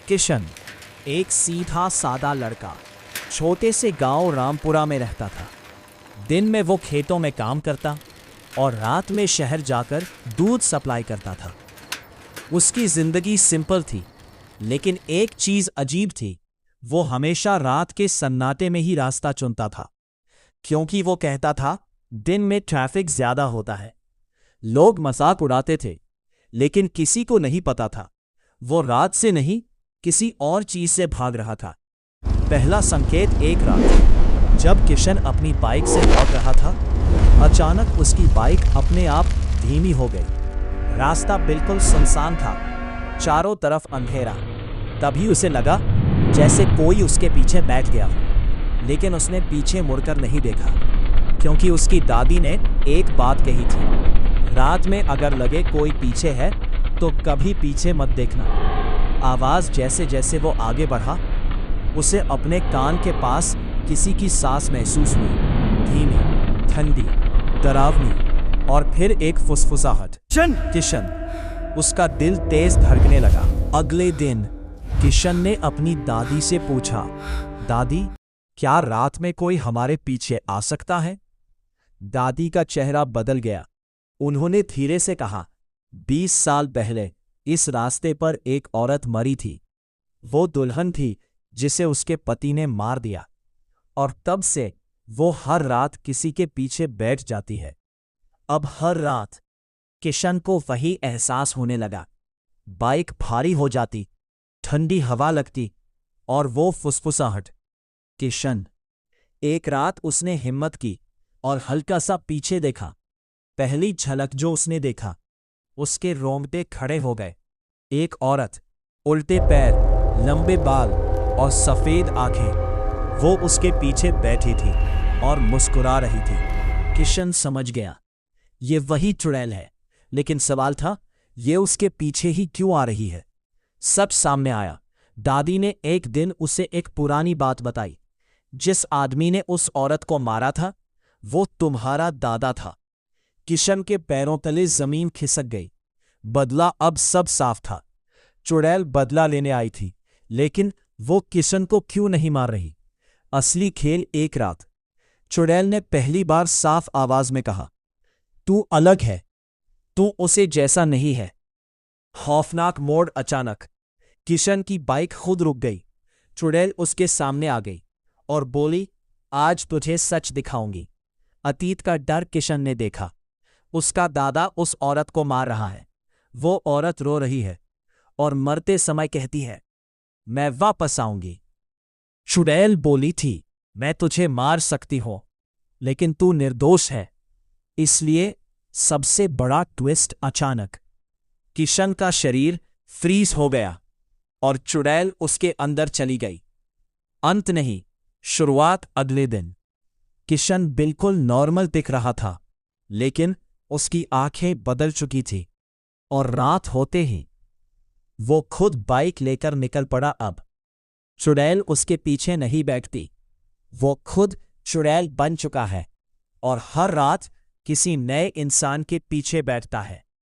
किशन एक सीधा सादा लड़का छोटे से गांव रामपुरा में रहता था। दिन में वो खेतों में काम करता और रात में शहर जाकर दूध सप्लाई करता था। उसकी जिंदगी सिंपल थी, लेकिन एक चीज अजीब थी। वो हमेशा रात के सन्नाटे में ही रास्ता चुनता था, क्योंकि वो कहता था दिन में ट्रैफिक ज्यादा होता है। लोग मजाक उड़ाते थे, लेकिन किसी को नहीं पता था वो रात से नहीं किसी और चीज से भाग रहा था। पहला संकेत एक रात जब किशन अपनी बाइक से लौट रहा था, अचानक उसकी बाइक अपने आप धीमी हो गई। रास्ता बिल्कुल सुनसान था, चारों तरफ अंधेरा। तभी उसे लगा जैसे कोई उसके पीछे बैठ गया हो, लेकिन उसने पीछे मुड़कर नहीं देखा, क्योंकि उसकी दादी ने एक बात कही थी, रात में अगर लगे कोई पीछे है तो कभी पीछे मत देखना। आवाज जैसे जैसे वो आगे बढ़ा, उसे अपने कान के पास किसी की सांस महसूस हुई, धीमी, ठंडी, डरावनी, और फिर एक फुसफुसाहट। किशन, उसका दिल तेज धड़कने लगा। अगले दिन किशन ने अपनी दादी से पूछा, दादी, क्या रात में कोई हमारे पीछे आ सकता है? दादी का चेहरा बदल गया। उन्होंने धीरे से कहा, 20 साल पहले इस रास्ते पर एक औरत मरी थी। वो दुल्हन थी जिसे उसके पति ने मार दिया, और तब से वो हर रात किसी के पीछे बैठ जाती है। अब हर रात किशन को वही एहसास होने लगा। बाइक भारी हो जाती, ठंडी हवा लगती, और वो फुसफुसाहट। किशन, एक रात उसने हिम्मत की और हल्का सा पीछे देखा। पहली झलक जो उसने देखा, उसके रोंगटे खड़े हो गए। एक औरत, उल्टे पैर, लंबे बाल और सफेद आंखें, वो उसके पीछे बैठी थी और मुस्कुरा रही थी। किशन समझ गया, ये वही चुड़ैल है, लेकिन सवाल था, ये उसके पीछे ही क्यों आ रही है? सब सामने आया। दादी ने एक दिन उसे एक पुरानी बात बताई। जिस आदमी ने उस औरत को मारा था, वो तुम्हारा दादा था। किशन के पैरों तले जमीन खिसक गई। बदला अब सब साफ था। चुड़ैल बदला लेने आई थी, लेकिन वो किशन को क्यों नहीं मार रही? असली खेल एक रात चुड़ैल ने पहली बार साफ आवाज में कहा, तू अलग है, तू उसे जैसा नहीं है। खौफनाक मोड़। अचानक किशन की बाइक खुद रुक गई। चुड़ैल उसके सामने आ गई और बोली, आज तुझे सच दिखाऊंगी। अतीत का डर किशन ने देखा। उसका दादा उस औरत को मार रहा है। वो औरत रो रही है और मरते समय कहती है, मैं वापस आऊंगी। चुड़ैल बोली थी, मैं तुझे मार सकती हूं, लेकिन तू निर्दोष है। इसलिए सबसे बड़ा ट्विस्ट। अचानक किशन का शरीर फ्रीज हो गया और चुड़ैल उसके अंदर चली गई। अंत नहीं, शुरुआत। अगले दिन किशन बिल्कुल नॉर्मल दिख रहा था, लेकिन उसकी आंखें बदल चुकी थी, और रात होते ही वो खुद बाइक लेकर निकल पड़ा। अब चुड़ैल उसके पीछे नहीं बैठती, वो खुद चुड़ैल बन चुका है और हर रात किसी नए इंसान के पीछे बैठता है।